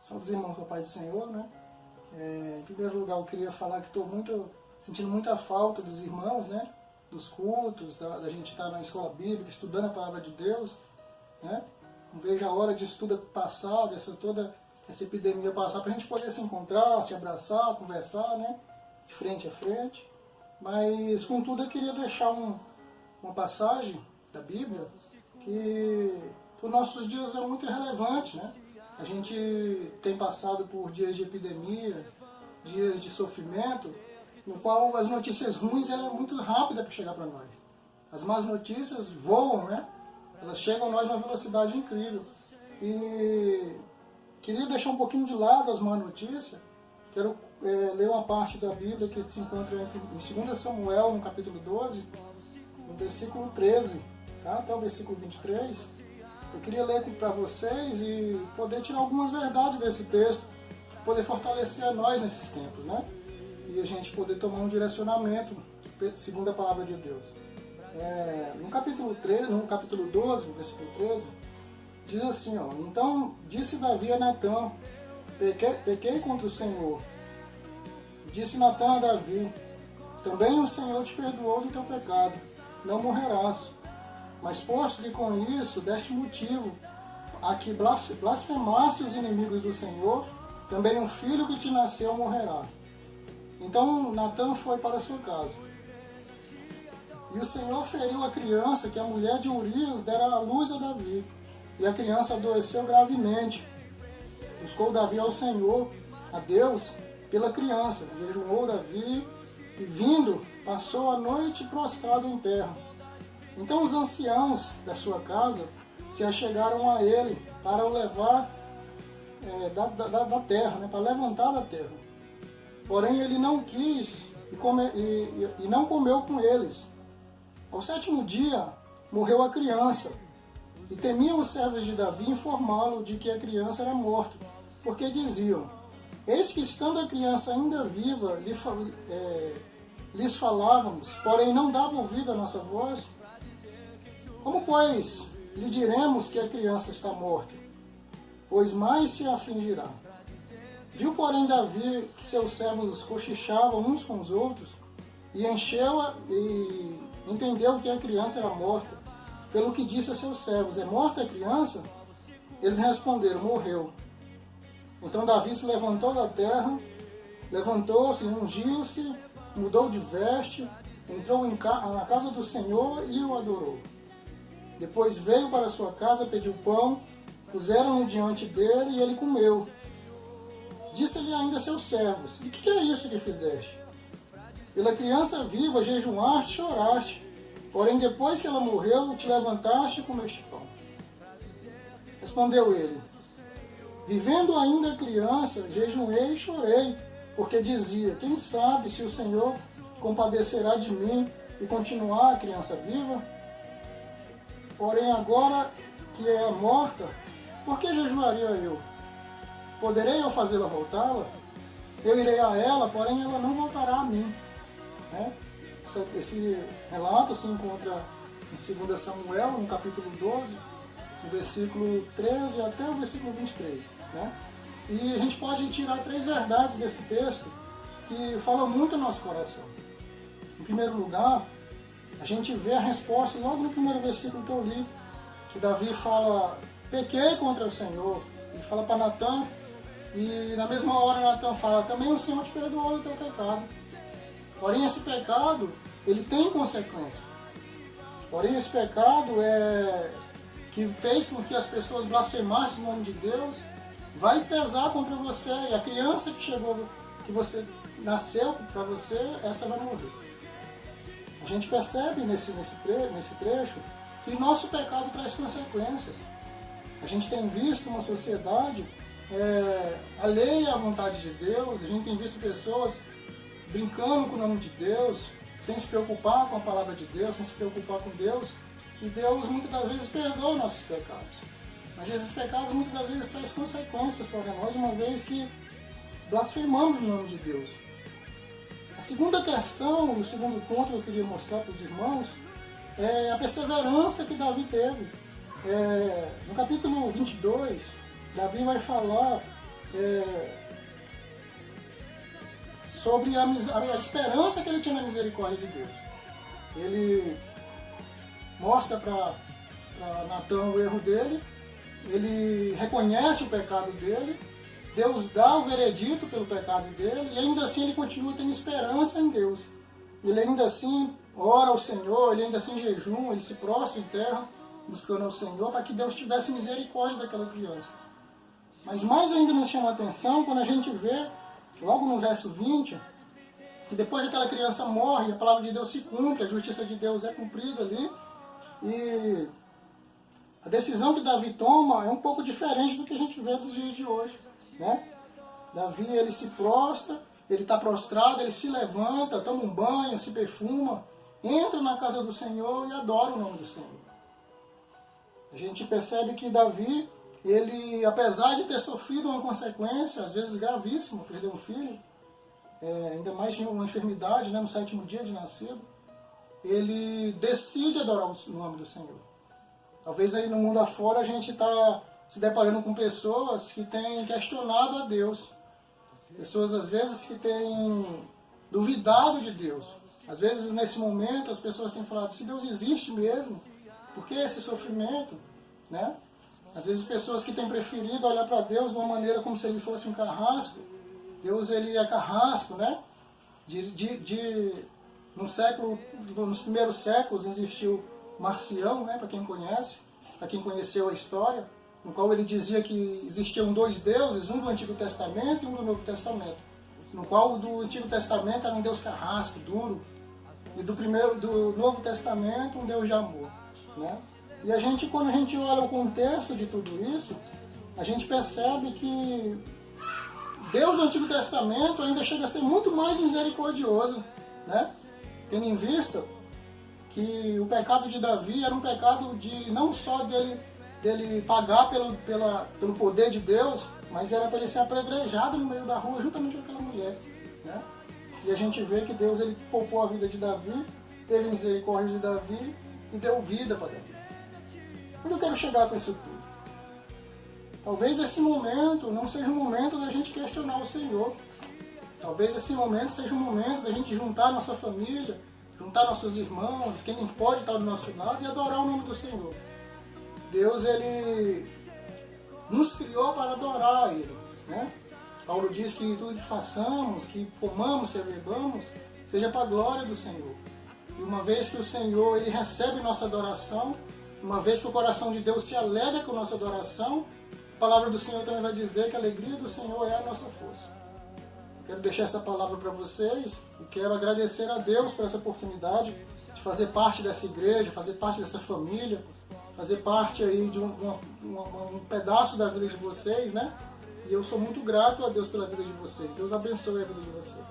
Salve os irmãos com a paz do Senhor, né? Em primeiro lugar, eu queria falar que estou sentindo muita falta dos irmãos, né? Dos cultos, da gente estar na escola bíblica, estudando a palavra de Deus, né? Não vejo a hora de estudo passar, toda essa epidemia passar, para a gente poder se encontrar, se abraçar, conversar, né? De frente a frente. Mas, contudo, eu queria deixar uma passagem da Bíblia que, para os nossos dias, é muito relevante, né? A gente tem passado por dias de epidemia, dias de sofrimento, no qual as notícias ruins ela é muito rápida para chegar para nós. As más notícias voam, né? Elas chegam a nós numa velocidade incrível. E queria deixar um pouquinho de lado as más notícias. Quero ler uma parte da Bíblia que se encontra em 2 Samuel, no capítulo 12, no versículo 13, tá? Até o versículo 23. Eu queria ler para vocês e poder tirar algumas verdades desse texto, poder fortalecer a nós nesses tempos, né? E a gente poder tomar um direcionamento segundo a palavra de Deus. No capítulo 12, no versículo 13, diz assim, ó: Então disse Davi a Natã, pequei contra o Senhor. Disse Natã a Davi, também o Senhor te perdoou do teu pecado, não morrerás. Mas posto que com isso deste motivo a que blasfemasse os inimigos do Senhor, também um filho que te nasceu morrerá. Então Natã foi para sua casa. E o Senhor feriu a criança que a mulher de Urias dera à luz a Davi. E a criança adoeceu gravemente. Buscou Davi ao Senhor, a Deus, pela criança. Jejuou Davi e, vindo, passou a noite prostrado em terra. Então os anciãos da sua casa se achegaram a ele para o levar da terra, né, para levantar da terra. Porém ele não quis e não comeu com eles. Ao 7º dia morreu a criança, e temiam os servos de Davi informá-lo de que a criança era morta, porque diziam: Eis que estando a criança ainda viva, lhes falávamos, porém não dava ouvido à nossa voz. Como, pois, lhe diremos que a criança está morta? Pois mais se afligirá. Viu, porém, Davi que seus servos cochichavam uns com os outros, e entendeu que a criança era morta, pelo que disse a seus servos: É morta a criança? Eles responderam: Morreu. Então Davi se levantou da terra, levantou-se, ungiu-se, mudou de veste, entrou na casa do Senhor e o adorou. Depois veio para sua casa, pediu pão, puseram-no diante dele e ele comeu. Disse-lhe ainda a seus servos: E que é isso que fizeste? Pela criança viva jejuaste e choraste, porém depois que ela morreu, te levantaste e comeste pão. Respondeu ele: Vivendo ainda a criança, jejuei e chorei, porque dizia: Quem sabe se o Senhor compadecerá de mim e continuar a criança viva? Porém agora que é morta, por que jejuaria eu? Poderei eu fazê-la voltá-la? Eu irei a ela, porém ela não voltará a mim. Esse relato se encontra em 2 Samuel, no capítulo 12, no versículo 13 até o versículo 23. Né? E a gente pode tirar 3 verdades desse texto que falam muito ao nosso coração. Em primeiro lugar, a gente vê a resposta logo no primeiro versículo que eu li, que Davi fala: pequei contra o Senhor. Ele fala para Natã, e na mesma hora Natã fala: também o Senhor te perdoou do teu pecado. Porém esse pecado, ele tem consequência. Porém esse pecado que fez com que as pessoas blasfemassem o nome de Deus, vai pesar contra você. E a criança que você nasceu para você, essa vai morrer. A gente percebe nesse trecho que nosso pecado traz consequências. A gente tem visto uma sociedade alheia à vontade de Deus. A gente tem visto pessoas brincando com o nome de Deus, sem se preocupar com a palavra de Deus, sem se preocupar com Deus. E Deus muitas das vezes perdoa nossos pecados. Mas esses pecados muitas das vezes trazem consequências para nós, uma vez que blasfemamos o nome de Deus. A segunda questão, e o segundo ponto que eu queria mostrar para os irmãos, é a perseverança que Davi teve. No capítulo 22, Davi vai falar sobre a esperança que ele tinha na misericórdia de Deus. Ele mostra para Natã o erro dele, ele reconhece o pecado dele, Deus dá o veredito pelo pecado dele, e ainda assim ele continua tendo esperança em Deus. Ele ainda assim ora ao Senhor, ele ainda assim jejum, ele se prostra em terra, buscando ao Senhor, para que Deus tivesse misericórdia daquela criança. Mas mais ainda nos chama a atenção quando a gente vê, logo no verso 20, que depois que aquela criança morre, a palavra de Deus se cumpre, a justiça de Deus é cumprida ali, e a decisão que Davi toma é um pouco diferente do que a gente vê dos dias de hoje, né? Davi, ele se prostra, ele está prostrado, ele se levanta, toma um banho, se perfuma, entra na casa do Senhor e adora o nome do Senhor. A gente percebe que Davi, ele, apesar de ter sofrido uma consequência, às vezes gravíssima, perder um filho, ainda mais de uma enfermidade, né, no 7º dia de nascido, ele decide adorar o nome do Senhor. Talvez aí no mundo afora a gente está se deparando com pessoas que têm questionado a Deus. Pessoas, às vezes, que têm duvidado de Deus. Às vezes, nesse momento, as pessoas têm falado, se Deus existe mesmo, por que esse sofrimento? Né? Às vezes, pessoas que têm preferido olhar para Deus de uma maneira como se ele fosse um carrasco. Deus, ele é carrasco, né? Nos primeiros séculos existiu Marcião, né? Para quem conhece, para quem conheceu a história, no qual ele dizia que existiam 2 deuses, um do Antigo Testamento e um do Novo Testamento, no qual o do Antigo Testamento era um Deus carrasco, duro, e do Novo Testamento um Deus de amor, né? E quando a gente olha o contexto de tudo isso, a gente percebe que Deus do Antigo Testamento ainda chega a ser muito mais misericordioso, né? Tendo em vista que o pecado de Davi era um pecado de não só dele pagar pelo poder de Deus, mas era para ele ser apedrejado no meio da rua juntamente com aquela mulher, né? E a gente vê que Deus, ele poupou a vida de Davi, teve misericórdia de Davi e deu vida para Davi. Onde eu quero chegar com isso tudo? Talvez esse momento não seja um momento da gente questionar o Senhor. Talvez esse momento seja um momento da gente juntar a nossa família, juntar nossos irmãos, quem pode estar do nosso lado e adorar o nome do Senhor. Deus, ele nos criou para adorar a Ele, né? Paulo diz que tudo que façamos, que comamos, que bebamos, seja para a glória do Senhor. E uma vez que o Senhor, ele recebe nossa adoração, uma vez que o coração de Deus se alegra com nossa adoração, a palavra do Senhor também vai dizer que a alegria do Senhor é a nossa força. Quero deixar essa palavra para vocês e quero agradecer a Deus por essa oportunidade de fazer parte dessa igreja, fazer parte dessa família, fazer parte aí de um pedaço da vida de vocês, né? E eu sou muito grato a Deus pela vida de vocês. Deus abençoe a vida de vocês.